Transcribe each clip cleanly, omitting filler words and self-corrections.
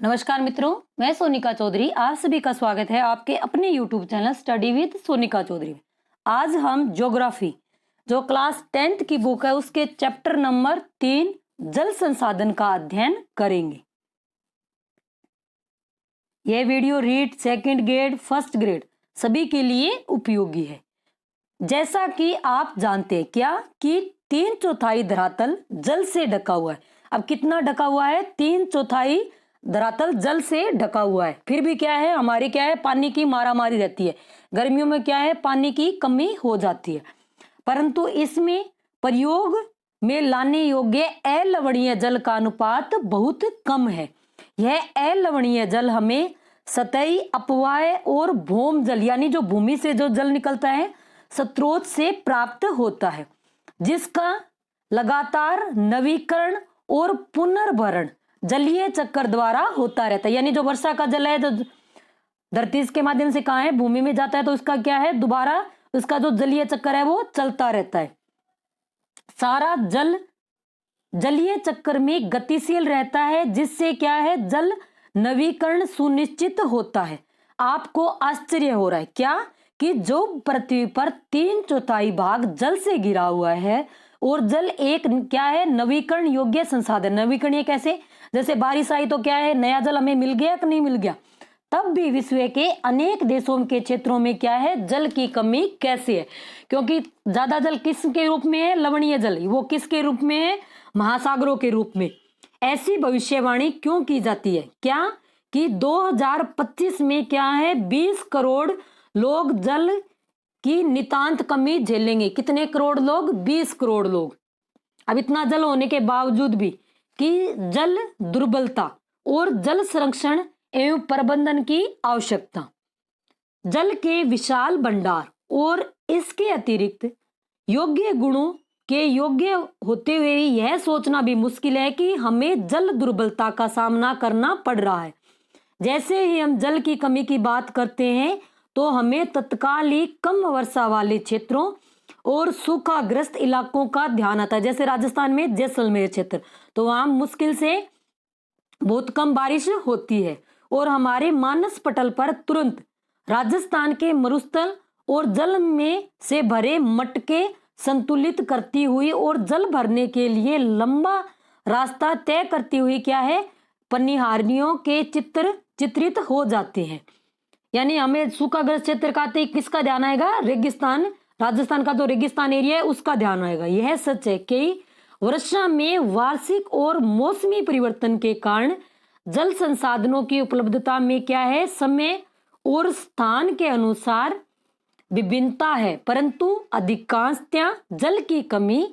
नमस्कार मित्रों, मैं सोनिका चौधरी। आप सभी का स्वागत है आपके अपने YouTube channel study with Sonika Chaudhary में। आज हम ज्योग्राफी जो क्लास 10th की बुक है उसके चैप्टर नंबर 3 जल संसाधन का अध्ययन करेंगे। यह video read second grade first grade सभी के लिए उपयोगी है। जैसा कि आप जानते हैं क्या कि 3/4 धरातल जल से ढका हुआ है। अब कितना ढका हुआ है? 3/4 धरातल जल से ढका हुआ है। फिर भी क्या है, हमारी क्या है, पानी की मारामारी रहती है। गर्मियों में क्या है, पानी की कमी हो जाती है। परंतु इसमें प्रयोग में लाने योग्य अलवणीय जल का अनुपात बहुत कम है। यह अलवणीय जल हमें सतही अपवाह और भौम जल यानी जो भूमि से जो जल निकलता है स्रोत से प्राप्त होता है, जिसका लगातार नवीकरण और पुनर्भरण जलीय चक्र द्वारा होता रहता है। यानी जो वर्षा का जल है जो धरती के माध्यम से कहाँ है, भूमि में जाता है, तो उसका क्या है, दोबारा उसका जो जलीय चक्र है वो चलता रहता है। सारा जल जलीय चक्र में गतिशील रहता है, जिससे क्या है, जल नवीकरण सुनिश्चित होता है। आपको आश्चर्य हो रहा है क्या कि जो पृथ्वी पर 3/4 भाग जल से घिरा हुआ है और जल एक क्या है, नवीकरण योग्य संसाधन। नवीकरणीय कैसे? जैसे बारिश आई तो क्या है, नया जल हमें मिल गया कि नहीं मिल गया। तब भी विश्व के अनेक देशों के क्षेत्रों में क्या है, जल की कमी कैसे है? क्योंकि ज्यादा जल किसके रूप में है? लवणीय जल। वो किसके रूप में है? महासागरों के रूप में। ऐसी भविष्यवाणी क्यों की जाती है क्या कि 2025 में क्या है, 20 करोड़ लोग जल की नितांत कमी झेलेंगे। कितने करोड़ लोग? 20 करोड़ लोग। अब इतना जल होने के बावजूद भी कि जल दुर्बलता और जल संरक्षण एवं प्रबंधन की आवश्यकता, जल के विशाल भंडार और इसके अतिरिक्त योग्य गुणों के योग्य होते हुए यह सोचना भी मुश्किल है कि हमें जल दुर्बलता का सामना करना पड़ रहा है। जैसे ही हम जल की कमी की बात करते हैं तो हमें तत्काल ही कम वर्षा वाले क्षेत्रों और सूखाग्रस्त इलाकों का ध्यान आता है। जैसे राजस्थान में जैसलमेर क्षेत्र, तो वहां मुश्किल से बहुत कम बारिश होती है। और हमारे मानस पटल पर तुरंत राजस्थान के मरुस्थल और जल में से भरे मटके संतुलित करती हुई और जल भरने के लिए लंबा रास्ता तय करती हुई क्या है, पनिहारियों के चित्र चित्रित हो जाते हैं। यानी हमें सूखाग्रस्त क्षेत्र का किसका ध्यान आएगा? रेगिस्तान, राजस्थान का जो रेगिस्तान एरिया है उसका ध्यान आएगा। यह सच है कि वर्षा में वार्षिक और मौसमी परिवर्तन के कारण जल संसाधनों की उपलब्धता में क्या है, समय और स्थान के अनुसार विभिन्नता है, परंतु अधिकांशतः जल की कमी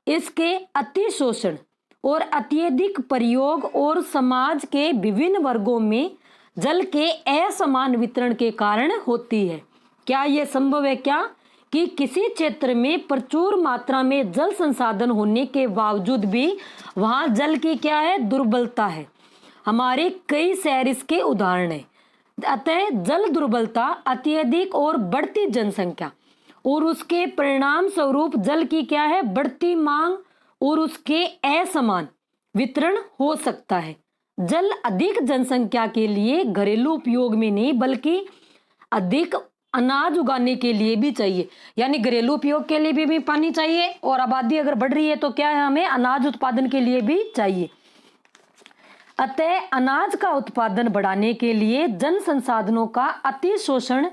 इसके अतिशोषण और अत्यधिक प्रयोग और समाज के विभिन्न वर्गों में जल के असमान वितरण के कारण होती है। क्या यह संभव है क्या कि किसी क्षेत्र में प्रचुर मात्रा में जल संसाधन होने के बावजूद भी वहां जल की क्या है, दुर्बलता है? हमारे कई शहर इसके उदाहरण है। अतः जल दुर्बलता, अत्यधिक और बढ़ती जनसंख्या और उसके परिणाम स्वरूप जल की क्या है, बढ़ती मांग और उसके असमान वितरण हो सकता है। जल अधिक जनसंख्या के लिए घरेलू उपयोग में नहीं बल्कि अधिक अनाज उगाने के लिए भी चाहिए। यानी घरेलू उपयोग के लिए भी पानी चाहिए और आबादी अगर बढ़ रही है तो क्या है, हमें अनाज उत्पादन के लिए भी चाहिए। अतः अनाज का उत्पादन बढ़ाने के लिए जन संसाधनों का अतिशोषण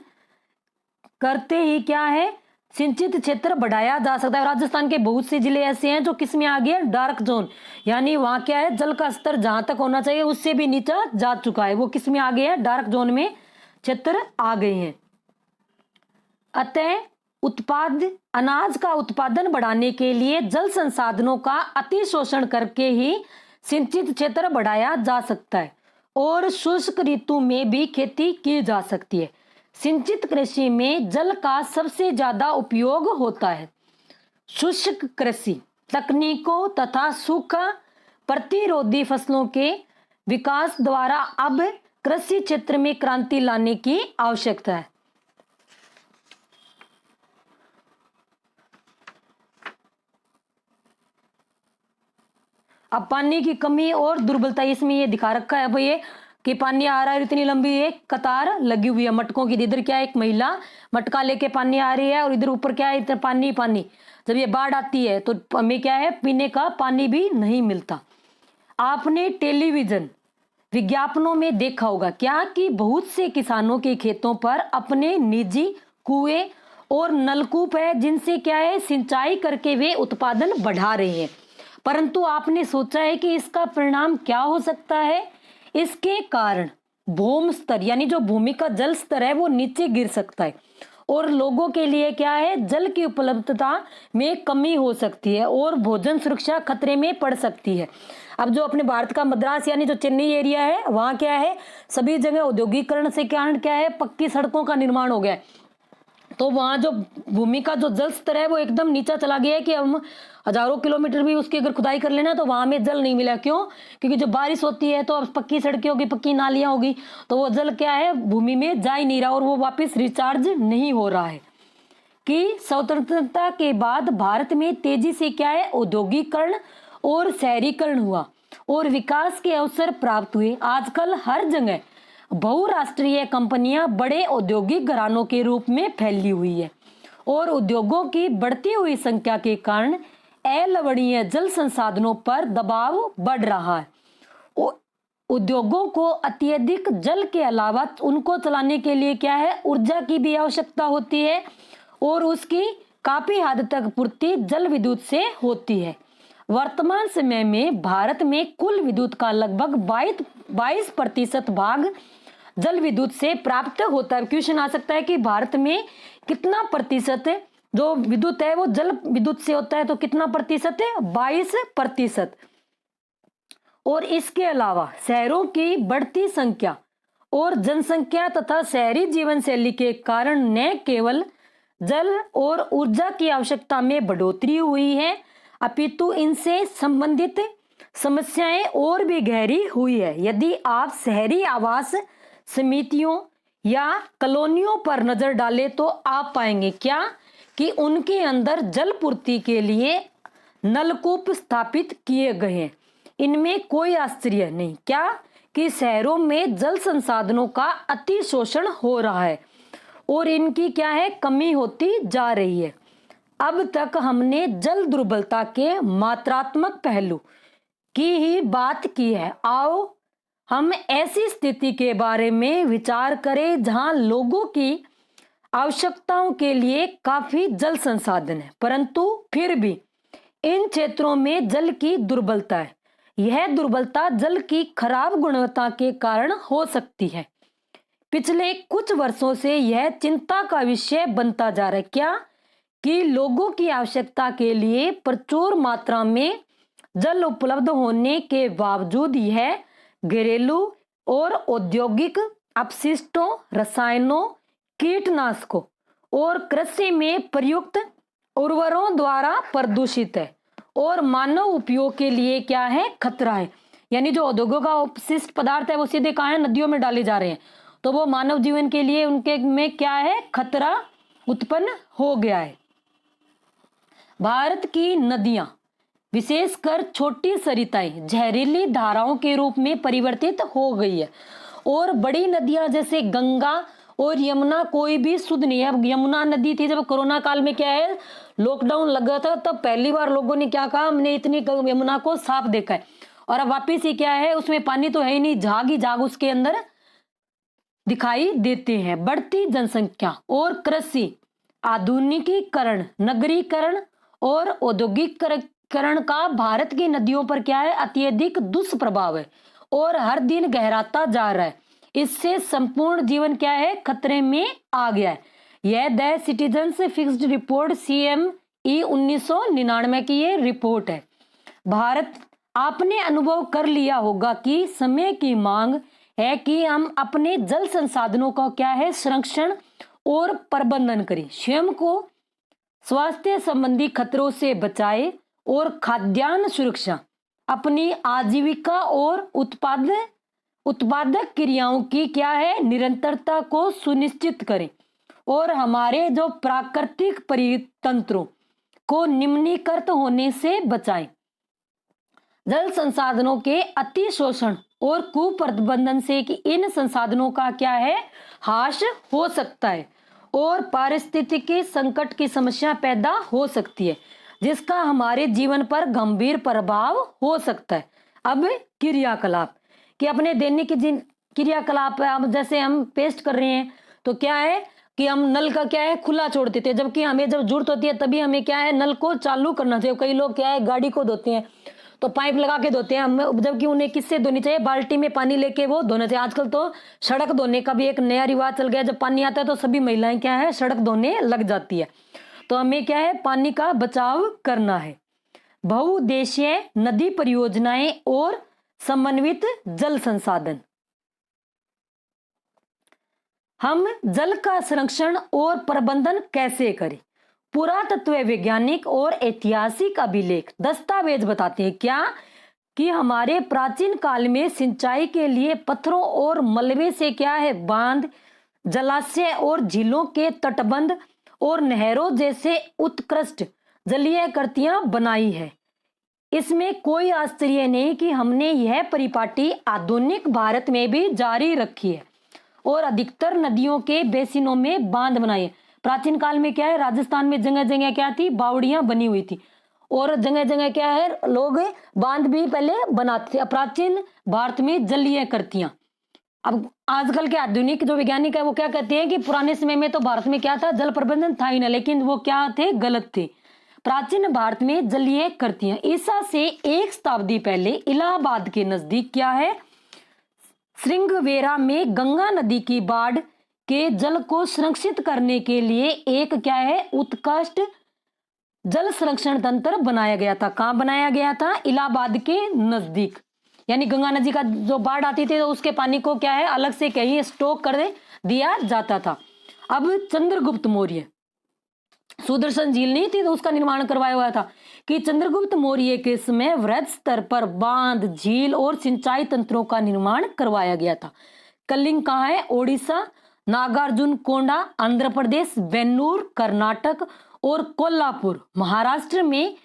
करते ही क्या है, सिंचित क्षेत्र बढ़ाया जा सकता है। राजस्थान के बहुत से जिले ऐसे हैं जो किसमें आ गए, डार्क जोन। यानी वहां क्या है, जल का स्तर जहां तक होना चाहिए उससे भी नीचा जा चुका है, वो किसमें आ गए हैं, डार्क जोन में क्षेत्र आ गए हैं। अतः अनाज का उत्पादन बढ़ाने के लिए जल संसाधनों का अतिशोषण करके ही सिंचित क्षेत्र बढ़ाया जा सकता है और शुष्क ऋतु में भी खेती की जा सकती है। सिंचित कृषि में जल का सबसे ज्यादा उपयोग होता है। शुष्क कृषि तकनीकों तथा सूखा प्रतिरोधी फसलों के विकास द्वारा अब कृषि क्षेत्र में क्रांति लाने की आवश्यकता है। अब पानी की कमी और दुर्बलता इसमें ये दिखा रखा है। अब ये कि पानी आ रहा है, इतनी लंबी एक कतार लगी हुई है मटकों की। इधर क्या है, एक महिला मटका लेके पानी आ रही है और इधर ऊपर क्या है, इधर पानी पानी। जब ये बाढ़ आती है तो हमें क्या है, पीने का पानी भी नहीं मिलता। आपने टेलीविजन विज्ञापनों में देखा होगा क्या कि बहुत से किसानों के खेतों पर अपने निजी कुएं और नलकूप है, जिनसे क्या है, सिंचाई करके वे उत्पादन बढ़ा रहे हैं। परंतु आपने सोचा है कि इसका परिणाम क्या हो सकता है? इसके कारण भूमि स्तर यानी जो भूमि का जल स्तर है वो नीचे गिर सकता है और लोगों के लिए क्या है, जल की उपलब्धता में कमी हो सकती है और भोजन सुरक्षा खतरे में पड़ सकती है। अब जो अपने भारत का मद्रास यानी जो चेन्नई एरिया है, वहाँ क्या है, सभी जगह औद्योगिकरण से कारण क्या है, पक्की सड़कों का निर्माण हो गया है। तो वहाँ जो भूमि का जो जल स्तर है वो एकदम नीचा चला गया है कि हम हजारों किलोमीटर भी उसकी अगर खुदाई कर लेना तो वहां में जल नहीं मिला। क्यों? क्योंकि जब बारिश होती है तो अब पक्की सड़कें होगी, पक्की नालियां होगी, तो वो जल क्या है, भूमि में जा ही नहीं रहा और वो वापस रिचार्ज नहीं हो रहा है। कि स्वतंत्रता के बाद भारत में तेजी से क्या है, औद्योगिकरण और शहरीकरण हुआ और विकास के अवसर प्राप्त हुए। आजकल हर जगह बहुराष्ट्रीय कंपनियां बड़े औद्योगिक घरानों के रूप में फैली हुई है और उद्योगों की बढ़ती हुई संख्या के कारण अलवणीय जल संसाधनों पर दबाव बढ़ रहा है। उद्योगों को अत्यधिक जल के अलावा उनको चलाने के लिए क्या है, ऊर्जा की भी आवश्यकता होती है और उसकी काफी हद तक पूर्ति जल विद्युत से होती है। वर्तमान समय में भारत में कुल विद्युत का लगभग 22% भाग जल विद्युत से प्राप्त होता है। क्वेश्चन आ सकता है कि भारत में कितना प्रतिशत जो विद्युत है वो जल विद्युत से होता है, तो कितना प्रतिशत है, 22%। और इसके अलावा शहरों की बढ़ती संख्या और जनसंख्या तथा शहरी जीवन शैली के कारण न केवल जल और ऊर्जा की आवश्यकता में बढ़ोतरी हुई है, अपितु इनसे संबंधित समस्याएं और भी गहरी हुई है। यदि आप शहरी आवास समितियों या कॉलोनियों पर नजर डालें तो आप पाएंगे क्या कि उनके अंदर जल पूर्ति के लिए नलकूप स्थापित किए गए हैं। इनमें कोई आश्चर्य नहीं क्या कि शहरों में जल संसाधनों का अति शोषण हो रहा है और इनकी क्या है, कमी होती जा रही है। अब तक हमने जल दुर्बलता के मात्रात्मक पहलू की ही बात की है। आओ हम ऐसी स्थिति के बारे में विचार करें जहां लोगों की आवश्यकताओं के लिए काफी जल संसाधन है, परंतु फिर भी इन क्षेत्रों में जल की दुर्बलता है। यह दुर्बलता जल की खराब गुणवत्ता के कारण हो सकती है। पिछले कुछ वर्षों से यह चिंता का विषय बनता जा रहा है क्या कि लोगों की आवश्यकता के लिए प्रचुर मात्रा में जल उपलब्ध होने के बावजूद यह घरेलू और औद्योगिक अपशिष्टों, रसायनों, कीटनाशकों और कृषि में प्रयुक्त उर्वरों द्वारा प्रदूषित है और मानव उपयोग के लिए क्या है, खतरा है। यानी जो उद्योगों का अपशिष्ट पदार्थ है वो सीधे कहाँ है, नदियों में डाले जा रहे हैं, तो वो मानव जीवन के लिए उनके में क्या है, खतरा उत्पन्न हो गया है। भारत की नदियां विशेषकर छोटी सरिताएं जहरीली धाराओं के रूप में परिवर्तित हो गई है और बड़ी नदियां जैसे गंगा और यमुना कोई भी शुद्ध नहीं है। अब यमुना नदी थी, जब कोरोना काल में क्या है, लॉकडाउन लगा था, तब पहली बार लोगों ने क्या कहा, हमने इतनी यमुना को साफ देखा है और अब वापिस ही क्या है, उसमें पानी तो है ही नहीं, झाग ही झाग उसके अंदर दिखाई देते हैं। बढ़ती जनसंख्या और कृषि आधुनिकीकरण, नगरीकरण और औद्योगिकरण का भारत की नदियों पर क्या है, अत्यधिक दुष्प्रभाव है और हर दिन गहराता जा रहा है। इससे संपूर्ण जीवन क्या है, खतरे में आ गया है। यह the citizens fixed report CME 1999 की ये रिपोर्ट है। भारत, आपने अनुभव कर लिया होगा कि समय की मांग है कि हम अपने जल संसाधनों का क्या है, संरक्षण और प्रबंधन करें, स्वयं को स्वास्थ्य संबंधी खतरों से बचाए और खाद्यान्न सुरक्षा, अपनी आजीविका और उत्पादक क्रियाओं की क्या है, निरंतरता को सुनिश्चित करें और हमारे जो प्राकृतिक परितंत्रों को निम्नीकृत होने से बचाएं। जल संसाधनों के अति शोषण और कुप्रबंधन से कि इन संसाधनों का क्या है, ह्रास हो सकता है और पारिस्थितिकी संकट की समस्या पैदा हो सकती है, जिसका हमारे जीवन पर गंभीर प्रभाव हो सकता है। अब क्रियाकलाप कि अपने दैनिक क्रियाकलाप, अब जैसे हम पेस्ट कर रहे हैं तो क्या है कि हम नल का क्या है खुला छोड़ देते हैं, जबकि हमें जब जरूरत होती है तभी हमें क्या है नल को चालू करना चाहिए। कई लोग क्या है गाड़ी को धोते हैं तो पाइप लगा के धोते हैं, हमें जबकि उन्हें किससे धोनी चाहिए, बाल्टी में पानी लेके वो धोना चाहिए। आजकल तो सड़क धोने का भी एक नया रिवाज चल गया, जब पानी आता है तो सभी महिलाएं क्या है सड़क धोने लग जाती है। तो हमें क्या है पानी का बचाव करना है। बहुउद्देशीय नदी परियोजनाएं और समन्वित जल संसाधन, हम जल का संरक्षण और प्रबंधन कैसे करें। पुरातत्व वैज्ञानिक और ऐतिहासिक अभिलेख दस्तावेज बताते हैं क्या कि हमारे प्राचीन काल में सिंचाई के लिए पत्थरों और मलबे से क्या है बांध, जलाशय और झीलों के तटबंध और नहरों जैसे उत्कृष्ट जलीय कृतियां बनाई है। इसमें कोई आश्चर्य नहीं कि हमने यह परिपाटी आधुनिक भारत में भी जारी रखी है और अधिकतर नदियों के बेसिनों में बांध बनाए। प्राचीन काल में क्या है राजस्थान में जगह जगह क्या थी बावड़ियां बनी हुई थी और जगह जगह क्या है लोग बांध भी पहले बनाते थे। प्राचीन भारत में जलीय कृतियां, अब आजकल के आधुनिक जो वैज्ञानिक है वो क्या कहते हैं कि पुराने समय में तो भारत में क्या था जल प्रबंधन था ही ना, लेकिन वो क्या थे गलत थे। प्राचीन भारत में जलीय कृतियां ईसा से 1 शताब्दी पहले इलाहाबाद के नजदीक क्या है श्रृंगवेरा में गंगा नदी की बाढ़ के जल को संरक्षित करने के लिए एक क्या है उत्कृष्ट जल संरक्षण तंत्र बनाया गया था। कहां बनाया गया था, इलाहाबाद के नजदीक। यानी गंगा नदी का जो बाढ़ आती थी तो उसके पानी को क्या है अलग से कहीं स्टॉक कर दिया जाता था। अब चंद्रगुप्त मौर्य, सुदर्शन झील नहीं थी तो उसका निर्माण करवाया हुआ था कि चंद्रगुप्त मौर्य के समय वृहद स्तर पर बांध, झील और सिंचाई तंत्रों का निर्माण करवाया गया था। कलिंग कहाँ है, ओडिशा, नागार्जुन कोंडा आंध्र प्रदेश, बेन्नूर कर्नाटक और कोल्हापुर महाराष्ट्र में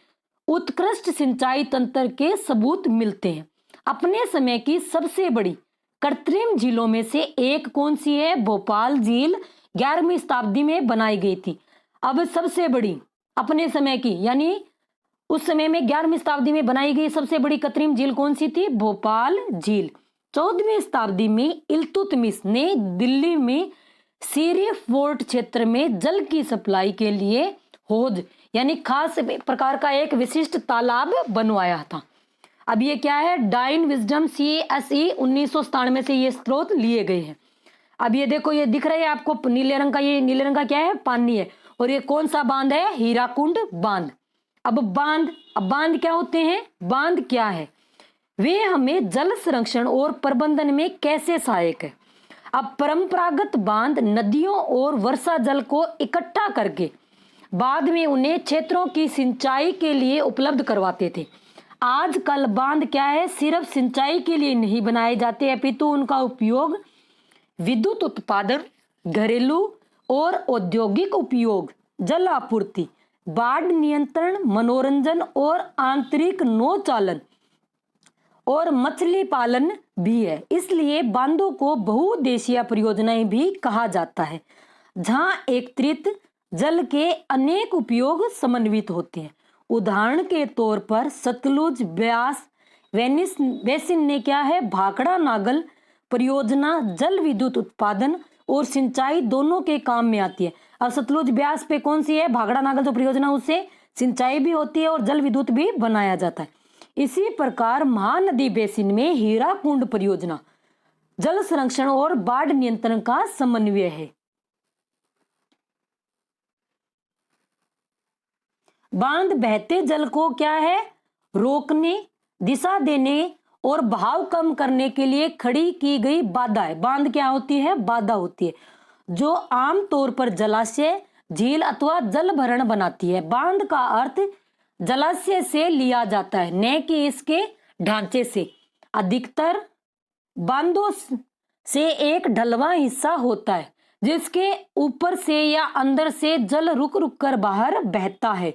उत्कृष्ट सिंचाई तंत्र के सबूत मिलते हैं। अपने समय की सबसे बड़ी कृत्रिम झीलों में से एक कौन सी है, भोपाल झील 11वीं शताब्दी में बनाई गई थी। अब सबसे बड़ी अपने समय की यानी उस समय में 11वीं शताब्दी में बनाई गई सबसे बड़ी कृत्रिम झील कौन सी थी, भोपाल झील। 14वीं शताब्दी में इल्तुतमिश ने दिल्ली में सीरी फोर्ट क्षेत्र में जल की सप्लाई के लिए हौज यानी खास प्रकार का एक विशिष्ट तालाब बनवाया था। अब ये क्या है, डाइन विजडम CSE 1997 से ये स्रोत लिए गए हैं। अब ये देखो ये दिख रहा है आपको नीले रंग का, ये नीले रंग का क्या है पानी है और ये कौन सा बांध है, हीराकुंड बांध। अब बांध क्या होते हैं, बांध क्या है, वे हमें जल संरक्षण और प्रबंधन में कैसे सहायक है। अब परंपरागत बांध नदियों और वर्षा जल को इकट्ठा करके बाद में उन्हें क्षेत्रों की सिंचाई के लिए उपलब्ध करवाते थे। आजकल बांध क्या है, सिर्फ सिंचाई के लिए नहीं बनाए जाते अपितु उनका उपयोग विद्युत उत्पादन, घरेलू और औद्योगिक उपयोग, जल आपूर्ति, बाढ़ नियंत्रण, मनोरंजन और आंतरिक नौचालन और मछली पालन भी है। इसलिए बांधों को बहुउद्देशीय परियोजनाएं भी कहा जाता है, जहां एकत्रित जल के अनेक उपयोग समन्वित होते हैं। उदाहरण के तौर पर सतलुज, ब्यास, वेनिस बेसिन ने क्या है भाखड़ा नागल परियोजना जल विद्युत उत्पादन और सिंचाई दोनों के काम में आती है। अब सतलुज ब्यास पे कौन सी है, भाखड़ा नागल जो परियोजना, उससे सिंचाई भी होती है और जल विद्युत भी बनाया जाता है। इसी प्रकार महानदी बेसिन में हीराकुंड परियोजना जल संरक्षण और बाढ़ नियंत्रण का समन्वय है। बांध बहते जल को क्या है रोकने, दिशा देने और बहाव कम करने के लिए खड़ी की गई बाधा है। बांध क्या होती है, बाधा होती है जो आमतौर पर जलाशय, झील अथवा जल भरण बनाती है। बांध का अर्थ जलाशय से लिया जाता है न कि इसके ढांचे से। अधिकतर बांधों से एक ढलवां हिस्सा होता है जिसके ऊपर से या अंदर से जल रुक रुक कर बाहर बहता है।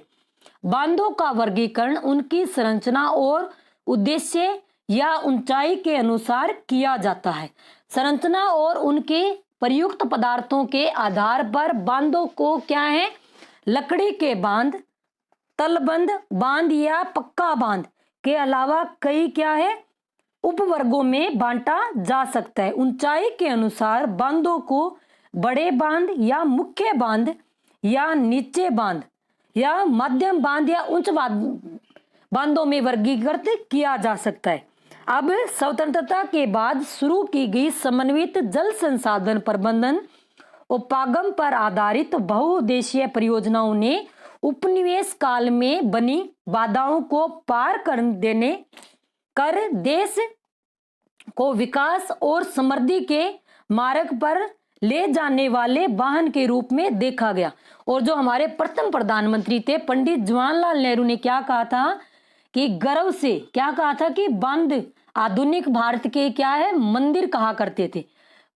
बांधों का वर्गीकरण उनकी संरचना और उद्देश्य या ऊंचाई के अनुसार किया जाता है। संरचना और उनके प्रयुक्त पदार्थों के आधार पर बांधों को क्या है, लकड़ी के बांध, तलबंध बांध या पक्का बांध के अलावा कई क्या है, उपवर्गों में बांटा जा सकता है। ऊंचाई के अनुसार बांधों को बड़े बांध या मुख्य बांध या नीचे बांध या मध्यम बांध या उच्च बांधों में वर्गीकृत किया जा सकता है। अब स्वतंत्रता के बाद शुरू की गई समन्वित जल संसाधन प्रबंधन उपागम पर आधारित बहुउद्देशीय परियोजनाओं ने उपनिवेश काल में बनी बाधाओं को पार कर देश को विकास और समृद्धि के मार्ग पर ले जाने वाले वाहन के रूप में देखा गया। और जो हमारे प्रथम प्रधानमंत्री थे पंडित जवाहरलाल नेहरू ने क्या कहा था कि गर्व से क्या कहा था कि बांध आधुनिक भारत के क्या है, मंदिर कहा करते थे।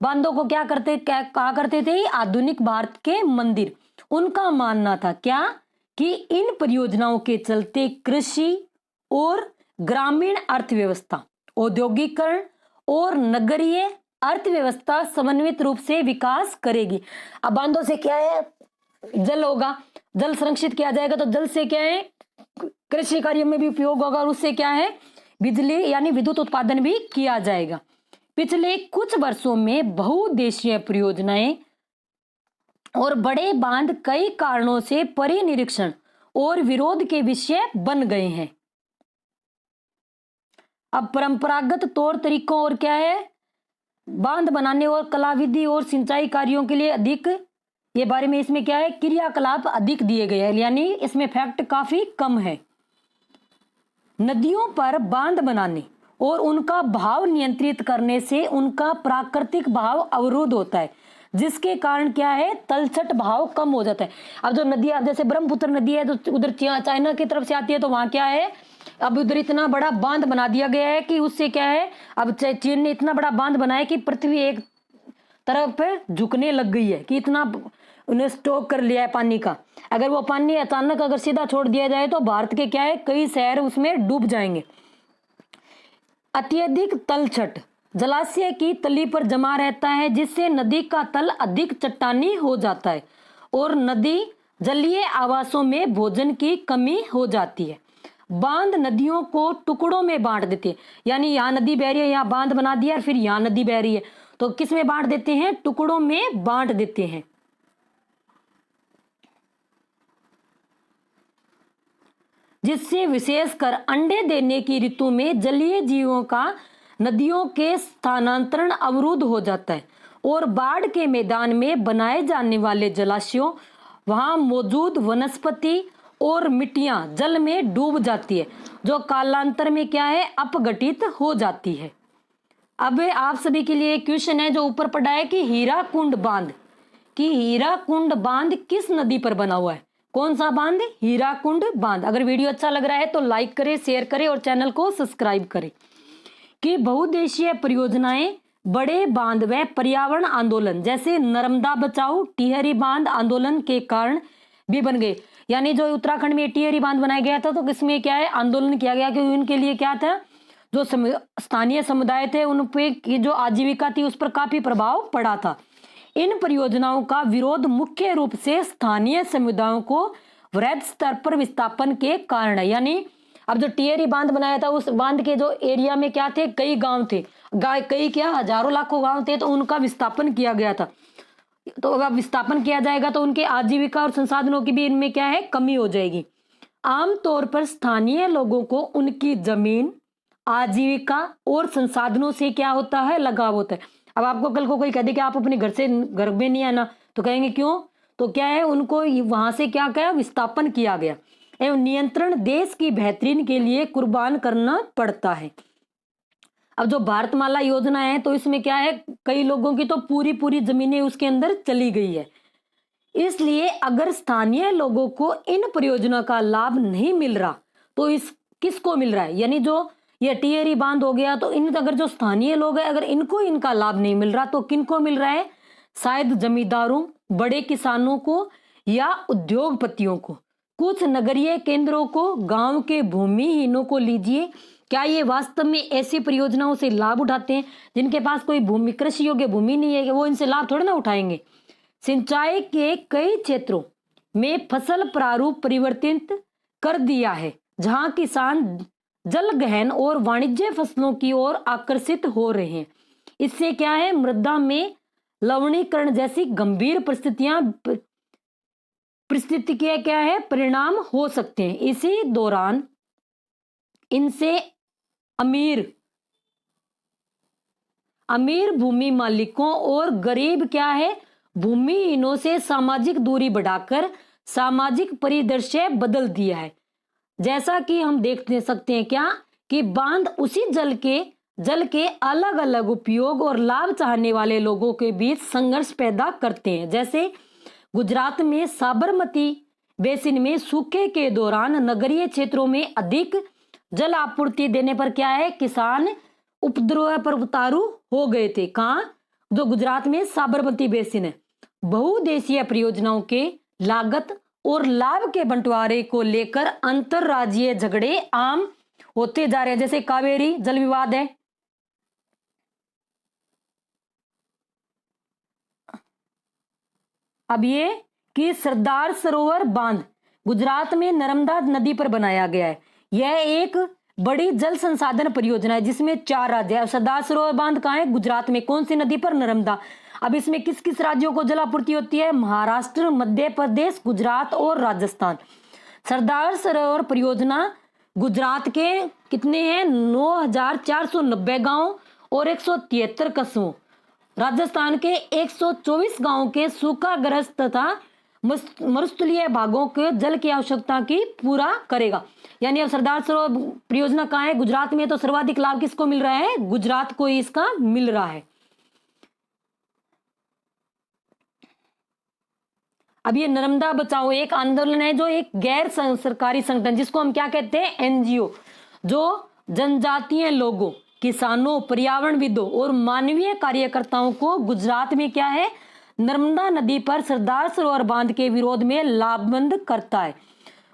बांधों को क्या कहा करते थे, आधुनिक भारत के मंदिर। उनका मानना था क्या कि इन परियोजनाओं के चलते कृषि और ग्रामीण अर्थव्यवस्था, औद्योगिकरण और नगरीय अर्थव्यवस्था समन्वित रूप से विकास करेगी। अब बांधों से क्या है, जल होगा, जल संरक्षित किया जाएगा तो जल से क्या है, कृषि कार्यों में भी उपयोग होगा और उससे क्या है, बिजली यानी विद्युत उत्पादन भी किया जाएगा। पिछले कुछ वर्षों में बहुउद्देशीय परियोजनाएं और बड़े बांध कई कारणों से परिनिरीक्षण और विरोध के विषय बन गए हैं। अब परंपरागत तौर तरीकों और क्या है, बांध बनाने और कलाविधि और सिंचाई कार्यों के लिए अधिक, ये बारे में इसमें क्या है, क्रियाकलाप अधिक दिए गए हैं, यानी इसमें फैक्ट काफी कम है। नदियों पर बांध बनाने और उनका बहाव नियंत्रित करने से उनका प्राकृतिक बहाव अवरुद्ध होता है, जिसके कारण क्या है, तलछट बहाव कम हो जाता है। अब जो नदियां जैसे ब्रह्मपुत्र नदी है तो उधर चाइना की तरफ से आती है, तो वहां क्या है, अब उधर इतना बड़ा बांध बना दिया गया है कि उससे क्या है, अब चीन ने इतना बड़ा बांध बनाया कि पृथ्वी एक तरफ पे झुकने लग गई है, कि इतना उन्हें स्टॉक कर लिया है पानी का। अगर वो पानी अचानक अगर सीधा छोड़ दिया जाए तो भारत के क्या है, कई शहर उसमें डूब जाएंगे। अत्यधिक तलछट जलाशय की तली पर जमा रहता है, जिससे नदी का तल अधिक चट्टानी हो जाता है और नदी जलीय आवासों में भोजन की कमी हो जाती है। बांध नदियों को टुकड़ों में बांट देते हैं, यानी यहाँ नदी बह रही है, यहाँ बांध बना दिया, फिर यहाँ नदी बह रही है, तो किस में बांट देते हैं, टुकड़ों में बांट देते हैं। जिससे विशेषकर अंडे देने की ऋतु में जलीय जीवों का नदियों के स्थानांतरण अवरुद्ध हो जाता है और बाढ़ के मैदान में बनाए जाने वाले जलाशयों, वहां मौजूद वनस्पति और मिट्टियां जल में डूब जाती है, जो कालांतर में क्या है, अपघटित हो जाती है। अब आप सभी के लिए क्वेश्चन है जो ऊपर पढ़ा है कि हीराकुंड बांध, कि हीराकुंड बांध किस नदी पर बना हुआ है, कौन सा बांध, हीराकुंड बांध। अगर वीडियो अच्छा लग रहा है तो लाइक करें, शेयर करें और चैनल को सब्सक्राइब करें। कि बहुउद्देशीय परियोजनाएं बड़े बांध व पर्यावरण आंदोलन जैसे नर्मदा बचाओ, टिहरी बांध आंदोलन के कारण भी बन गए। यानी जो उत्तराखंड में टिहरी बांध बनाया गया था तो किसमें क्या है, आंदोलन किया गया, क्योंकि उनके लिए क्या था, जो स्थानीय समुदाय थे उन पे की जो आजीविका थी उस पर काफी प्रभाव पड़ा था। इन परियोजनाओं का विरोध मुख्य रूप से स्थानीय समुदायों को वृहद स्तर पर विस्थापन के कारण है। यानी अब जो टिहरी बांध बनाया था उस बांध के जो एरिया में क्या थे, कई गांव थे, कई क्या हजारों लाखों गांव थे, तो उनका विस्थापन किया गया था। तो अब विस्थापन किया जाएगा तो उनके आजीविका और संसाधनों की भी इनमें क्या है, कमी हो जाएगी। आमतौर पर स्थानीय लोगों को उनकी जमीन, आजीविका और संसाधनों से क्या होता है, लगाव होता है। अब आपको कल को कोई कह दे कि आप अपने घर में नहीं आना, तो कहेंगे क्यों, तो क्या है, उनको वहां से क्या क्या विस्थापन किया गया एवं नियंत्रण देश की बेहतरीन के लिए कुर्बान करना पड़ता है। अब जो भारतमाला योजना है तो इसमें क्या है, कई लोगों की तो पूरी पूरी जमीनें उसके अंदर चली गई है। इसलिए अगर स्थानीय लोगों को इन परियोजना का लाभ नहीं मिल रहा तो इस किसको मिल रहा है, यानी जो ये टिहरी बांध हो गया तो इन अगर जो स्थानीय लोग हैं अगर इनको इनका लाभ नहीं मिल रहा तो किनको मिल रहा है, शायद जमींदारों, बड़े किसानों को या उद्योगपतियों को। कुछ नगरीय केंद्रों को गांव के भूमिहीनों को लीजिए क्या ये वास्तव में ऐसी परियोजनाओं से लाभ उठाते हैं? जिनके पास कोई भूमि, कृषि योग्य भूमि नहीं है, वो इनसे लाभ थोड़ा ना उठाएंगे। सिंचाई के कई क्षेत्रों में फसल प्रारूप परिवर्तित कर दिया है, जहां किसान जल गहन और वाणिज्य फसलों की ओर आकर्षित हो रहे हैं। इससे क्या है, मृदा में लवणीकरण जैसी गंभीर परिस्थितियां क्या है, परिणाम हो सकते हैं। इसी दौरान इनसे अमीर भूमि मालिकों और गरीब क्या है, भूमिहीनों से सामाजिक दूरी बढ़ाकर सामाजिक परिदृश्य बदल दिया है। जैसा कि हम देख सकते हैं क्या, कि बांध उसी जल के अलग अलग उपयोग और लाभ चाहने वाले लोगों के बीच संघर्ष पैदा करते हैं। जैसे गुजरात में साबरमती बेसिन में सूखे के दौरान नगरीय क्षेत्रों में अधिक जल आपूर्ति देने पर क्या है, किसान उपद्रव पर उतारू हो गए थे। कहां, जो गुजरात में साबरमती बेसिन है। बहुउद्देशीय परियोजनाओं के लागत और लाभ के बंटवारे को लेकर अंतरराज्यीय झगड़े आम होते जा रहे हैं। जैसे कावेरी जल विवाद है। अब ये कि सरदार सरोवर बांध गुजरात में नर्मदा नदी पर बनाया गया है। यह एक बड़ी जल संसाधन परियोजना है जिसमें 4 राज्य है। सरदार सरोवर बांध कहाँ है, गुजरात में। कौन सी नदी पर, नर्मदा। अब इसमें किस किस राज्यों को जल आपूर्ति होती है, महाराष्ट्र, मध्य प्रदेश, गुजरात और राजस्थान। सरदार सरोवर परियोजना गुजरात के कितने हैं, 9,490 गांव और 173 कस्बों, राजस्थान के 124 गांवों के सूखाग्रस्त तथा मरुस्थलीय भागों के जल की आवश्यकता की पूरा करेगा। यानी अब सरदार सरोवर परियोजना कहाँ है, गुजरात में। तो सर्वाधिक लाभ किसको मिल रहा है, गुजरात को इसका मिल रहा है। अब ये नर्मदा बचाओ एक आंदोलन है, जो एक गैर सरकारी संगठन, जिसको हम क्या कहते हैं, एनजीओ, जो जनजातीय लोगों, किसानों, पर्यावरणविदों और मानवीय कार्यकर्ताओं को गुजरात में क्या है, नर्मदा नदी पर सरदार सरोवर बांध के विरोध में लामबंद करता है।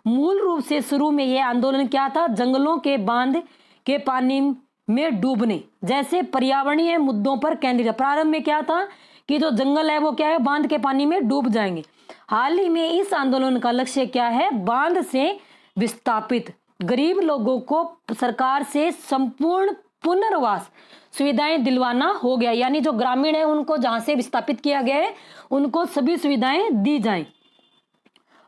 मूल रूप से शुरू में यह आंदोलन क्या था, जंगलों के बांध के पानी में डूबने जैसे पर्यावरणीय मुद्दों पर केंद्रित। प्रारंभ में क्या था कि जो जंगल है वो क्या है, बांध के पानी में डूब जाएंगे। हाल ही में इस आंदोलन का लक्ष्य क्या है, बांध से विस्थापित गरीब लोगों को सरकार से संपूर्ण पुनर्वास सुविधाएं दिलवाना हो गया। यानी जो ग्रामीण है उनको जहां से विस्थापित किया गया है उनको सभी सुविधाएं दी जाएं।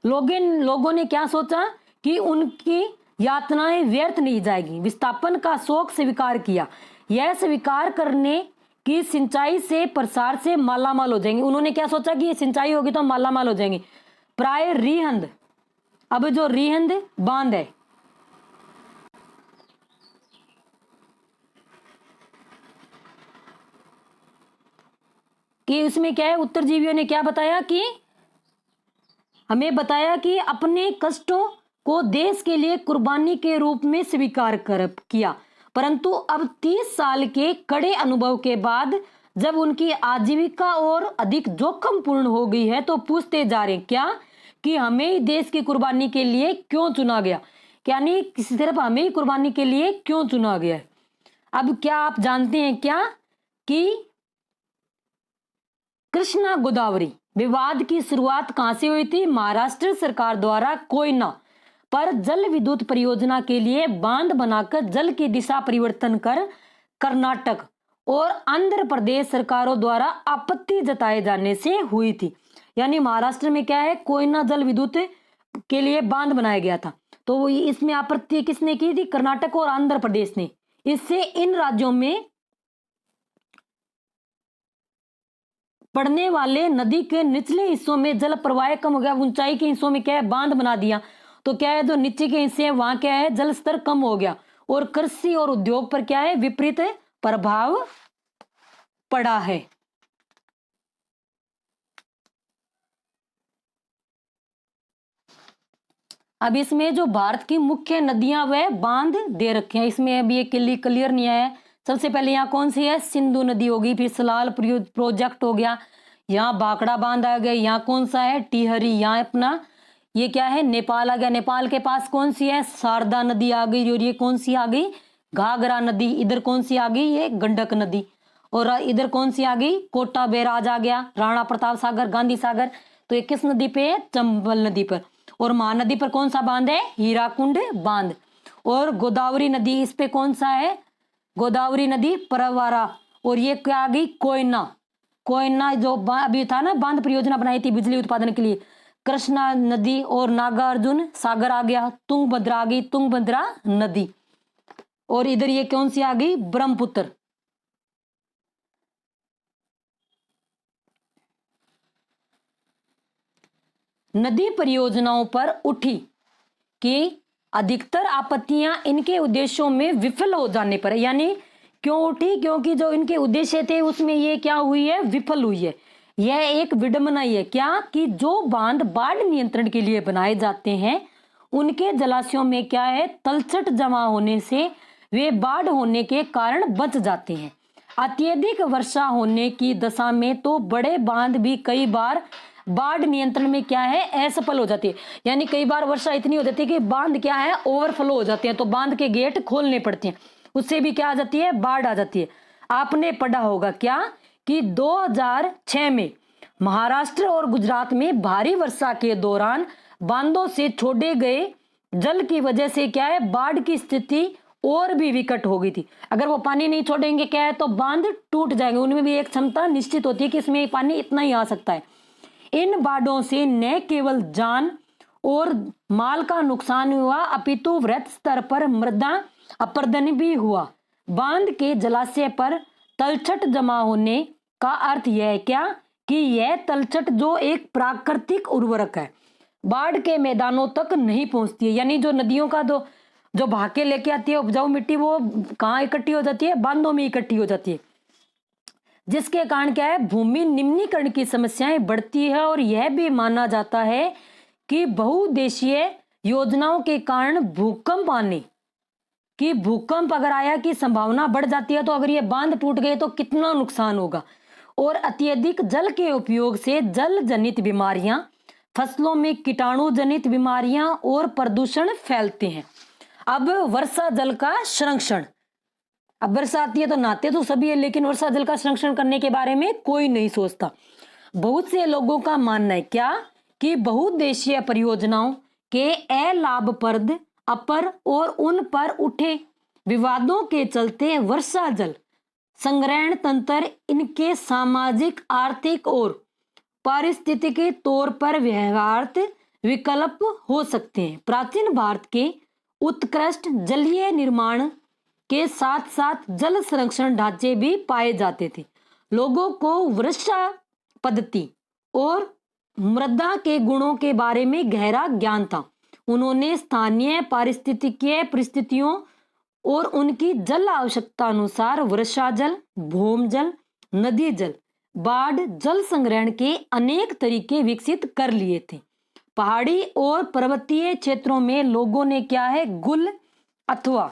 लोगों ने क्या सोचा कि उनकी यातनाएं व्यर्थ नहीं जाएगी, विस्थापन का शोक स्वीकार किया। यह स्वीकार करने की सिंचाई से प्रसार से मालामाल हो जाएंगे। उन्होंने क्या सोचा कि सिंचाई होगी तो मालामाल हो जाएंगे। प्राय रिहंद, अब जो रिहंद बांध है, कि उसमें क्या है, उत्तरजीवियों ने क्या बताया कि हमें बताया कि अपने कष्टों को देश के लिए कुर्बानी के रूप में स्वीकार किया, परंतु अब 30 साल के कड़े अनुभव के बाद जब उनकी आजीविका और अधिक जोखिमपूर्ण हो गई है तो पूछते जा रहे क्या कि हमें देश की कुर्बानी के लिए क्यों चुना गया, यानी सिर्फ हमें ही कुर्बानी के लिए क्यों चुना गया है। अब क्या आप जानते हैं क्या कि कृष्णा गोदावरी विवाद की शुरुआत कहां से हुई थी, महाराष्ट्र सरकार द्वारा कोयना पर जल विद्युत परियोजना के लिए बांध बनाकर जल की दिशा परिवर्तन कर कर्नाटक और आंध्र प्रदेश सरकारों द्वारा आपत्ति जताए जाने से हुई थी। यानी महाराष्ट्र में क्या है, कोयना जल विद्युत के लिए बांध बनाया गया था, तो इसमें आपत्ति किसने की थी, कर्नाटक और आंध्र प्रदेश ने। इससे इन राज्यों में पड़ने वाले नदी के निचले हिस्सों में जल प्रवाह कम हो गया। ऊंचाई के हिस्सों में क्या है, बांध बना दिया, तो क्या है, जो नीचे के हिस्से हैं वहां क्या है, जल स्तर कम हो गया और कृषि और उद्योग पर क्या है, विपरीत प्रभाव पड़ा है। अब इसमें जो भारत की मुख्य नदियां वह बांध दे रखे हैं, इसमें अभी ये क्लियर नहीं है। सबसे पहले यहाँ कौन सी है, सिंधु नदी होगी, फिर सलाल प्रोजेक्ट हो गया, यहाँ बाकड़ा बांध आ गया, यहाँ कौन सा है, टिहरी, यहाँ अपना ये क्या है, नेपाल आ गया। नेपाल के पास कौन सी है, शारदा नदी आ गई, और ये कौन सी आ गई, घाघरा नदी, इधर कौन सी आ गई, ये गंडक नदी। और इधर कौन सी आ गई, कोटा बैराज आ गया, राणा प्रताप सागर, गांधी सागर। तो ये किस नदी पे है, चंबल नदी पर। और महानदी पर कौन सा बांध है, हीराकुंड बांध। और गोदावरी नदी, इस पे कौन सा है, गोदावरी नदी परवारा। और ये क्या आ गई, कोयना। कोयना जो अभी था ना, बांध परियोजना बनाई थी बिजली उत्पादन के लिए। कृष्णा नदी और नागार्जुन सागर आ गया, तुंगभद्रा आ गई, तुंगभद्रा नदी। और इधर ये कौन सी आ गई, ब्रह्मपुत्र। नदी परियोजनाओं पर उठी कि अधिकतर आपत्तियां इनके उद्देश्यों में विफल हो जाने पर, यानी क्यों उठी, क्योंकि जो इनके उद्देश्य थे उसमें ये क्या हुई है, विफल हुई है। यह एक विडंबना ही है, क्या कि जो बांध बाढ़ नियंत्रण के लिए बनाए जाते हैं उनके जलाशयों में क्या है, तलछट जमा होने से वे बाढ़ होने के कारण बच जाते हैं। अत्यधिक वर्षा होने की दशा में तो बड़े बांध भी कई बार बाढ़ नियंत्रण में क्या है, असफल हो जाती है। यानी कई बार वर्षा इतनी हो जाती है कि बांध क्या है, ओवरफ्लो हो जाते हैं, तो बांध के गेट खोलने पड़ते हैं, उससे भी क्या आ जाती है, बाढ़ आ जाती है। आपने पढ़ा होगा क्या कि 2006 में महाराष्ट्र और गुजरात में भारी वर्षा के दौरान बांधों से छोड़े गए जल की वजह से क्या है, बाढ़ की स्थिति और भी विकट हो गई थी। अगर वो पानी नहीं छोड़ेंगे क्या है, तो बांध टूट जाएंगे। उनमें भी एक क्षमता निश्चित होती है कि इसमें पानी इतना ही आ सकता है। इन बाढ़ों से न केवल जान और माल का नुकसान हुआ, अपितु वृहत स्तर पर मृदा अपरदन भी हुआ। बांध के जलाशय पर तलछट जमा होने का अर्थ यह है क्या कि यह तलछट जो एक प्राकृतिक उर्वरक है, बाढ़ के मैदानों तक नहीं पहुंचती है। यानी जो नदियों का जो भाके लेके आती है उपजाऊ मिट्टी, वो कहाँ इकट्ठी हो जाती है, बांधों में इकट्ठी हो जाती है, जिसके कारण क्या है, भूमि निम्नीकरण की समस्याएं बढ़ती है। और यह भी माना जाता है कि बहुउद्देशीय योजनाओं के कारण भूकंप आने की, भूकंप अगर आया की संभावना बढ़ जाती है। तो अगर ये बांध टूट गए तो कितना नुकसान होगा। और अत्यधिक जल के उपयोग से जल जनित बीमारियां, फसलों में कीटाणु जनित बीमारियां और प्रदूषण फैलते हैं। अब वर्षा जल का संरक्षण, अब वर्षा आती है तो नहाते तो सभी है, लेकिन वर्षा जल का संरक्षण करने के बारे में कोई नहीं सोचता। बहुत से लोगों का मानना है क्या कि बहुउद्देशीय परियोजनाओं के अलाभप्रद अपर और उन पर उठे विवादों के चलते वर्षा जल संग्रहण तंत्र इनके सामाजिक, आर्थिक और पारिस्थितिकी तौर पर व्यवहार्य विकल्प हो सकते हैं। प्राचीन भारत के उत्कृष्ट जलीय निर्माण के साथ साथ जल संरक्षण ढांचे भी पाए जाते थे। लोगों को वर्षा पद्धति और मृदा के गुणों के बारे में गहरा ज्ञान था। उन्होंने स्थानीय पारिस्थितिकीय परिस्थितियों और उनकी जल आवश्यकता अनुसार वर्षा जल, भूमजल, नदी जल, बाढ़ जल संग्रहण के अनेक तरीके विकसित कर लिए थे। पहाड़ी और पर्वतीय क्षेत्रों में लोगों ने क्या है, गुल अथवा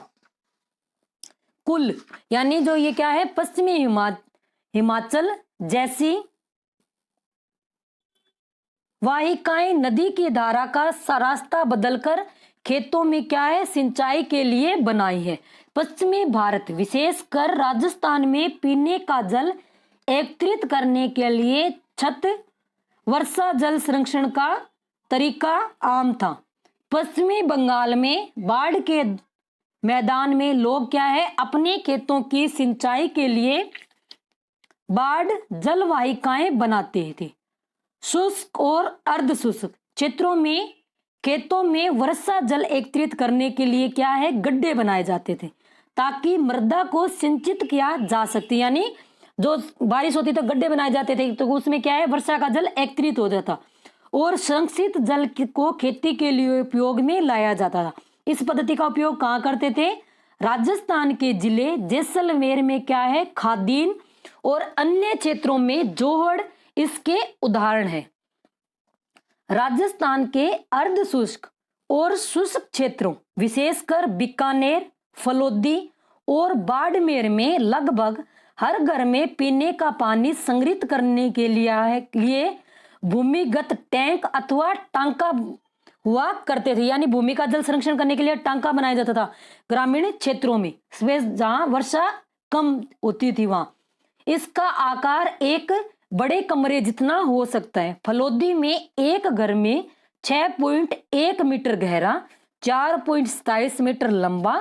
कुल, यानी जो ये क्या है, पश्चिमी हिमाचल जैसी वाहिकाएं नदी की धारा का रास्ता बदलकर खेतों में क्या है, सिंचाई के लिए बनाई है। पश्चिमी भारत विशेषकर राजस्थान में पीने का जल एकत्रित करने के लिए छत वर्षा जल संरक्षण का तरीका आम था। पश्चिमी बंगाल में बाढ़ के मैदान में लोग क्या है, अपने खेतों की सिंचाई के लिए बाढ़ जल वाहिकाएं बनाते थे। शुष्क और अर्ध शुष्क क्षेत्रों में खेतों में वर्षा जल एकत्रित करने के लिए क्या है, गड्ढे बनाए जाते थे ताकि मृदा को सिंचित किया जा सके। यानी जो बारिश होती तो गड्ढे बनाए जाते थे, तो उसमें क्या है, वर्षा का जल एकत्रित हो जाता और संरक्षित जल को खेती के लिए उपयोग में लाया जाता था। इस पद्धति का उपयोग कहाँ करते थे, राजस्थान के जिले जैसलमेर में क्या है, खादीन और अन्य क्षेत्रों में जोहड़ इसके उदाहरण है। राजस्थान के अर्ध शुष्क और शुष्क क्षेत्रों विशेषकर बीकानेर, फलोदी और बाड़मेर में लगभग हर घर में पीने का पानी संग्रहित करने के लिए भूमिगत टैंक अथवा टांका हुआ करते थे, यानी भूमि का जल संरक्षण करने के लिए टांका बनाया जाता था ग्रामीण क्षेत्रों में, जहां वर्षा कम होती थी वहां। इसका आकार एक बड़े कमरे जितना हो सकता है। फलोदी में एक घर में 6.1 मीटर गहरा, 4.27 मीटर लंबा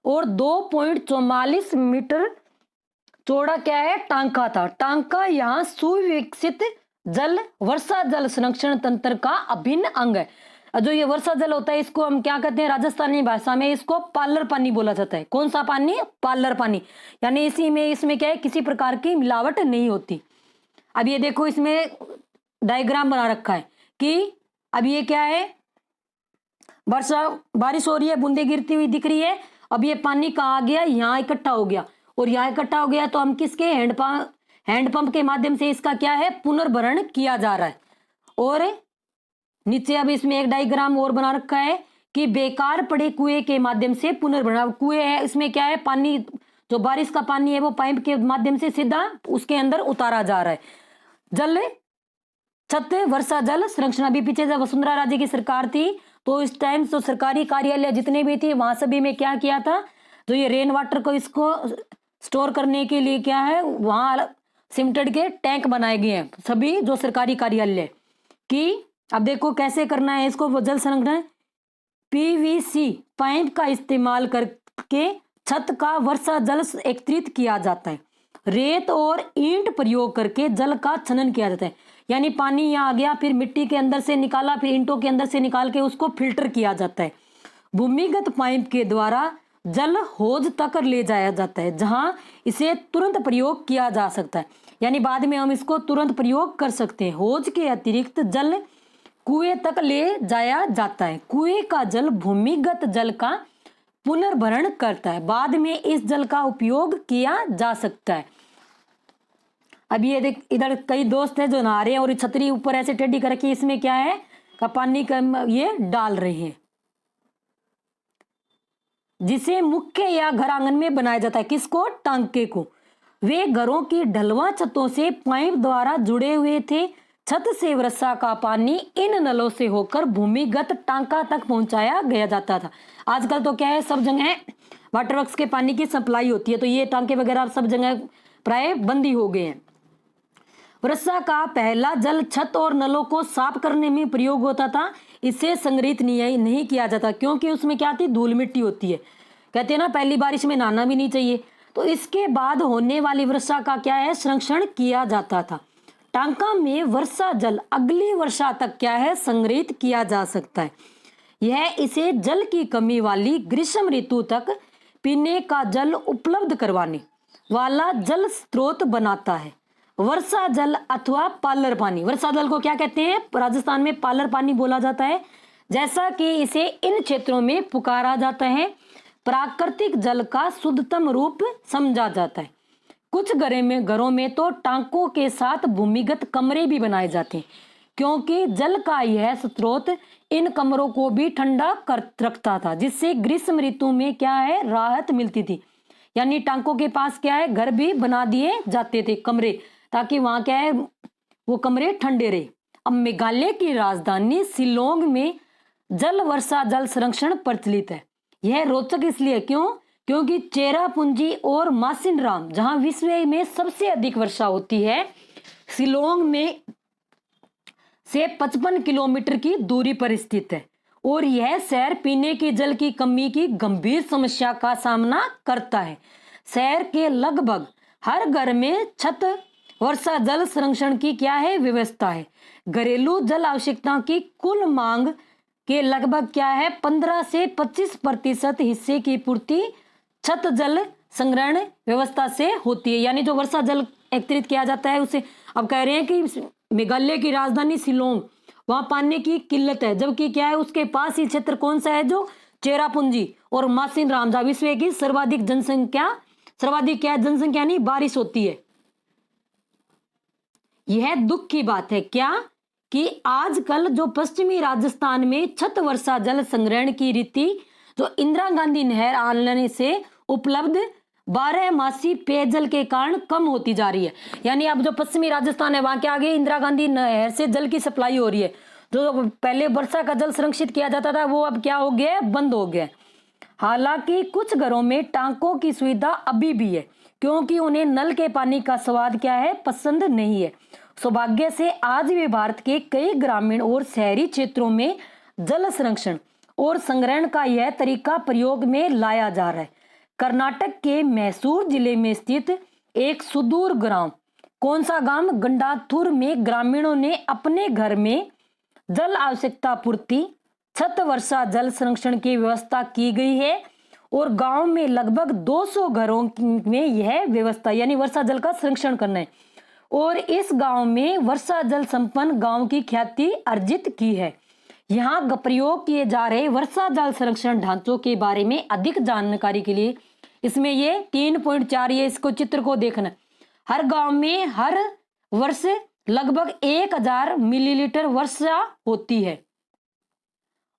और 2.44 मीटर चौड़ा क्या है, टांका था। टांका यहाँ सुविकसित जल वर्षा जल संरक्षण तंत्र का अभिन्न अंग है। जो ये वर्षा जल होता है इसको हम क्या कहते हैं, राजस्थानी भाषा में इसको पार्लर पानी बोला जाता है। कौन सा पानी, पार्लर पानी, यानी इसमें क्या है, किसी प्रकार की मिलावट नहीं होती। अब ये देखो इसमें डायग्राम बना रखा है कि अब ये क्या है, वर्षा, बारिश हो रही है, बूंदे गिरती हुई दिख रही है। अब ये पानी कहाँ गया, यहाँ इकट्ठा हो गया, और यहाँ इकट्ठा हो गया तो हम किसके, हैंडपंप के माध्यम से इसका क्या है, पुनर्भरण किया जा रहा है। और नीचे अब इसमें एक डायग्राम और बना रखा है कि बेकार पड़े कुएं के माध्यम से पुनर्भरण। कुएं है, इसमें क्या है, पानी, जो बारिश का पानी है वो पाइप के माध्यम से सीधा उसके अंदर उतारा जा रहा है। जल छत वर्षा जल संरक्षण। अभी पीछे जब वसुंधरा राजे की सरकार थी तो इस टाइम तो सरकारी कार्यालय जितने भी थे वहां सभी में क्या किया था, जो ये रेन वाटर को इसको स्टोर करने के लिए क्या है, वहां सिमटेड के टैंक बनाए गए हैं सभी जो सरकारी कार्यालय की। अब देखो कैसे करना है इसको, वो जल संरक्षण। पीवीसी पाइप का इस्तेमाल करके छत का वर्षा जल एकत्रित किया जाता है। रेत और ईंट प्रयोग करके जल का छनन किया जाता है, यानी पानी यहाँ आ गया, फिर मिट्टी के अंदर से निकाला, फिर ईंटों के अंदर से निकाल के उसको फिल्टर किया जाता है। भूमिगत पाइप के द्वारा जल हौज तक ले जाया जाता है, जहां इसे तुरंत प्रयोग किया जा सकता है, यानी बाद में हम इसको तुरंत प्रयोग कर सकते हैं। हौज के अतिरिक्त जल कुएं तक ले जाया जाता है। कुएं का जल भूमिगत जल का पुनर्भरण करता है, बाद में इस जल का उपयोग किया जा सकता है। अब ये देख, इधर कई दोस्त हैं जो नहा रहे हैं और छतरी ऊपर ऐसे टेढ़ी कर रखी है, इसमें क्या है, का पानी का ये डाल रहे हैं, जिसे मुख्य या घर आंगन में बनाया जाता है। किसको, टांके को। वे घरों की ढलवा छतों से पाइप द्वारा जुड़े हुए थे। छत से वर्षा का पानी इन नलों से होकर भूमिगत टांका तक पहुंचाया गया जाता था। आजकल तो क्या है, सब जगह वाटर वर्क्स के पानी की सप्लाई होती है, तो ये टांके वगैरह सब जगह प्राय बंदी हो गए हैं। वर्षा का पहला जल छत और नलों को साफ करने में प्रयोग होता था। इसे संग्रहित नहीं किया जाता, क्योंकि उसमें क्या थी, धूल मिट्टी होती है। कहते हैं ना, पहली बारिश में नहाना भी नहीं चाहिए। तो इसके बाद होने वाली वर्षा का क्या है, संरक्षण किया जाता था। टांका में वर्षा जल अगली वर्षा तक क्या है, संग्रहित किया जा सकता है। यह इसे जल की कमी वाली ग्रीष्म ऋतु तक पीने का जल उपलब्ध करवाने वाला जल स्रोत बनाता है। वर्षा जल अथवा पार्लर पानी, वर्षा जल को क्या कहते हैं, राजस्थान में पार्लर पानी बोला जाता है, जैसा कि इसे इन क्षेत्रों में पुकारा जाता है। प्राकृतिक जल का शुद्धतम रूप समझा जाता है। कुछ घरों में तो टांकों के साथ भूमिगत कमरे भी बनाए जाते हैं, क्योंकि जल का यह स्रोत इन कमरों को भी ठंडा कर रखता था, जिससे ग्रीष्म ऋतु में क्या है, राहत मिलती थी। यानी टांकों के पास क्या है, घर भी बना दिए जाते थे, कमरे, ताकि वहां क्या है, वो कमरे ठंडे रहे। अब मेघालय की राजधानी शिलोंग में जल वर्षा जल संरक्षण प्रचलित है। यह रोचक इसलिए क्योंकि चेरापूंजी और मासिनराम, जहां विश्व में सबसे अधिक वर्षा होती है, शिलोंग में से 55 किलोमीटर की दूरी पर स्थित है, और यह शहर पीने के जल की कमी की गंभीर समस्या का सामना करता है। शहर के लगभग हर घर में छत वर्षा जल संरक्षण की क्या है, व्यवस्था है। घरेलू जल आवश्यकता की कुल मांग के लगभग क्या है, 15 से 25% हिस्से की पूर्ति छत जल संग्रहण व्यवस्था से होती है। यानी जो वर्षा जल एकत्रित किया जाता है उसे, अब कह रहे हैं कि मेघालय की राजधानी शिलोंग, वहां पानी की किल्लत है, जबकि क्या है, उसके पास ही क्षेत्र कौन सा है, जो चेरापूंजी और मासिनराम, जहां विश्व की सर्वाधिक क्या जनसंख्या नहीं बारिश होती है। यह दुख की बात है क्या, कि आजकल जो पश्चिमी राजस्थान में छत वर्षा जल संग्रहण की रीति, जो इंदिरा गांधी नहर आने से उपलब्ध 12 मासी पेयजल के कारण कम होती जा रही है। यानी अब जो पश्चिमी राजस्थान है वहां क्या आगे इंदिरा गांधी नहर से जल की सप्लाई हो रही है, जो पहले वर्षा का जल संरक्षित किया जाता था वो अब क्या हो गया है, बंद हो गया है। हालांकि कुछ घरों में टांकों की सुविधा अभी भी है, क्योंकि उन्हें नल के पानी का स्वाद क्या है, पसंद नहीं है। सौभाग्य से आज भी भारत के कई ग्रामीण और शहरी क्षेत्रों में जल संरक्षण और संग्रहण का यह तरीका प्रयोग में लाया जा रहा है। कर्नाटक के मैसूर जिले में स्थित एक सुदूर ग्राम, कौन सा गांव, गंडाथुर में ग्रामीणों ने अपने घर में जल आवश्यकता पूर्ति छत वर्षा जल संरक्षण की व्यवस्था की गई है और गांव में लगभग 200 घरों में यह व्यवस्था यानी वर्षा जल का संरक्षण करना है और इस गांव में वर्षा जल संपन्न गांव की ख्याति अर्जित की है। यहाँ प्रयोग किए जा रहे वर्षा जल संरक्षण ढांचों के बारे में अधिक जानकारी के लिए इसमें ये 3.4 ये इसको चित्र को देखना। हर गांव में हर वर्ष लगभग 1000 मिलीलीटर वर्षा होती है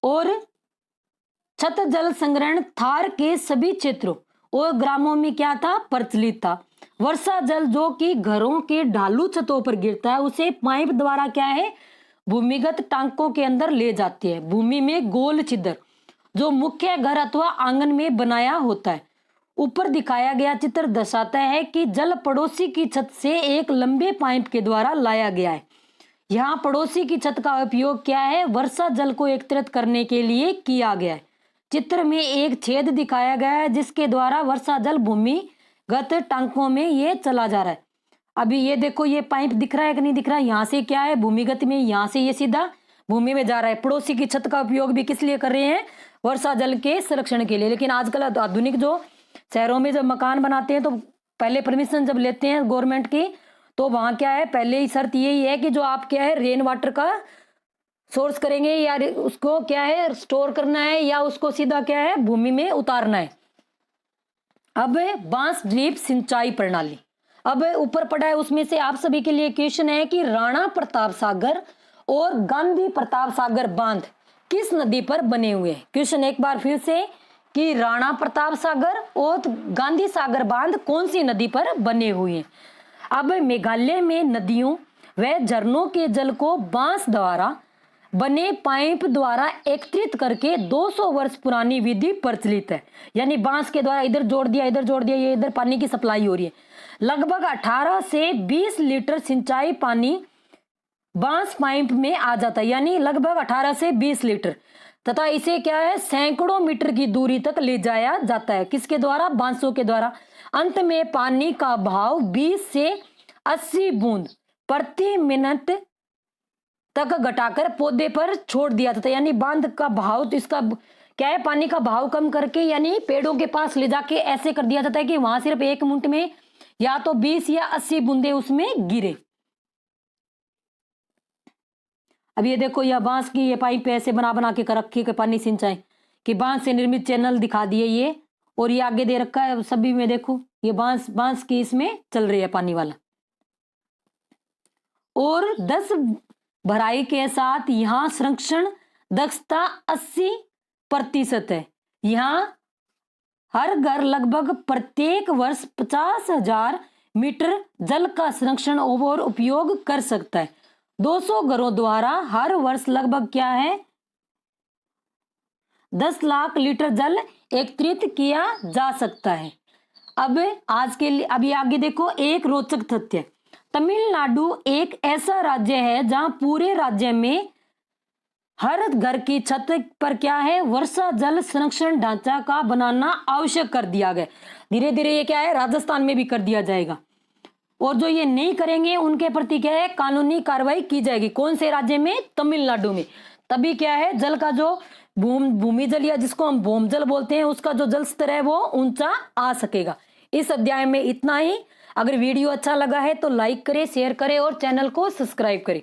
और छत जल संग्रहण थार के सभी क्षेत्रों और ग्रामों में क्या था, प्रचलित था। वर्षा जल जो कि घरों के ढालू छतों पर गिरता है उसे पाइप द्वारा क्या है, भूमिगत टांकों के अंदर ले जाती है। भूमि में गोल छिद्र जो मुख्य घर अथवा आंगन में बनाया होता है। ऊपर दिखाया गया चित्र दर्शाता है कि जल पड़ोसी की छत से एक लंबे पाइप के द्वारा लाया गया है। यहाँ पड़ोसी की छत का उपयोग क्या है, वर्षा जल को एकत्रित करने के लिए किया गया है। चित्र में एक छेद दिखाया गया है जिसके द्वारा वर्षा जल भूमिगत टांकों में ये चला जा रहा है। अभी ये देखो ये पाइप दिख रहा है कि नहीं दिख रहा है, यहाँ से क्या है भूमिगत में, यहाँ से ये सीधा भूमि में जा रहा है। पड़ोसी की छत का उपयोग भी किस लिए कर रहे हैं, वर्षा जल के संरक्षण के लिए। लेकिन आजकल आधुनिक जो शहरों में जब मकान बनाते हैं तो पहले परमिशन जब लेते हैं गवर्नमेंट की तो वहां क्या है, पहले ही शर्त यही है कि जो आप क्या है रेन वाटर का सोर्स करेंगे या उसको क्या है स्टोर करना है या उसको सीधा क्या है भूमि में उतारना है। अब बांस ड्रिप सिंचाई प्रणाली, अब ऊपर पड़ा है उसमें से आप सभी के लिए क्वेश्चन है कि राणा प्रताप सागर और गांधी प्रताप सागर बांध किस नदी पर बने हुए हैं। क्वेश्चन एक बार फिर से कि राणा प्रताप सागर और गांधी सागर बांध कौन सी नदी पर बने हुए हैं। अब मेघालय में नदियों व झरनों के जल को बांस द्वारा बने पाइप द्वारा एकत्रित करके 200 वर्ष पुरानी विधि प्रचलित है। यानी बांस के द्वारा इधर जोड़ दिया इधर जोड़ दिया, ये इधर पानी की सप्लाई हो रही है। लगभग 18 से 20 लीटर सिंचाई पानी बांस पाइप में आ जाता है, यानी लगभग 18 से 20 लीटर, तथा इसे क्या है सैकड़ों मीटर की दूरी तक ले जाया जाता है। किसके द्वारा, बांसों के द्वारा। अंत में पानी का बहाव 20 से 80 बूंद प्रति मिनट तक घटाकर पौधे पर छोड़ दिया जाता है। यानी बांध का बहाव तो इसका क्या है, पानी का बहाव कम करके यानी पेड़ों के पास ले जाके ऐसे कर दिया जाता है कि वहां सिर्फ 1 मिनट में या तो 20 या 80 बूंदे उसमें गिरे। अब ये देखो यह बांस की ये पाइप ऐसे बना बना के कर रखी है पानी सिंचाई कि बांस से निर्मित चैनल दिखा दिए ये, और ये आगे दे रखा है सभी में देखो ये बांस की इसमें चल रही है पानी वाला। और 10 भराई के साथ यहाँ संरक्षण दक्षता 80% है। यहाँ हर घर लगभग प्रत्येक वर्ष 50,000 मीटर जल का संरक्षण और उपयोग कर सकता है। 200 घरों द्वारा हर वर्ष लगभग क्या है 10 लाख लीटर जल एकत्रित किया जा सकता है। अब आज के लिए अभी आगे देखो एक रोचक तथ्य, तमिलनाडु एक ऐसा राज्य है जहां पूरे राज्य में हर घर की छत पर क्या है वर्षा जल संरक्षण ढांचा का बनाना आवश्यक कर दिया गया। धीरे धीरे ये क्या है राजस्थान में भी कर दिया जाएगा, और जो ये नहीं करेंगे उनके प्रति क्या है कानूनी कार्रवाई की जाएगी। कौन से राज्य में, तमिलनाडु में। तभी क्या है जल का जो भूमि जल या जिसको हम भौम जल बोलते हैं उसका जो जल स्तर है वो ऊंचा आ सकेगा। इस अध्याय में इतना ही। अगर वीडियो अच्छा लगा है तो लाइक करें, शेयर करें और चैनल को सब्सक्राइब करें,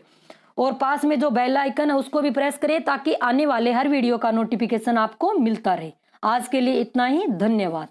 और पास में जो बेल आइकन है उसको भी प्रेस करें ताकि आने वाले हर वीडियो का नोटिफिकेशन आपको मिलता रहे। आज के लिए इतना ही, धन्यवाद।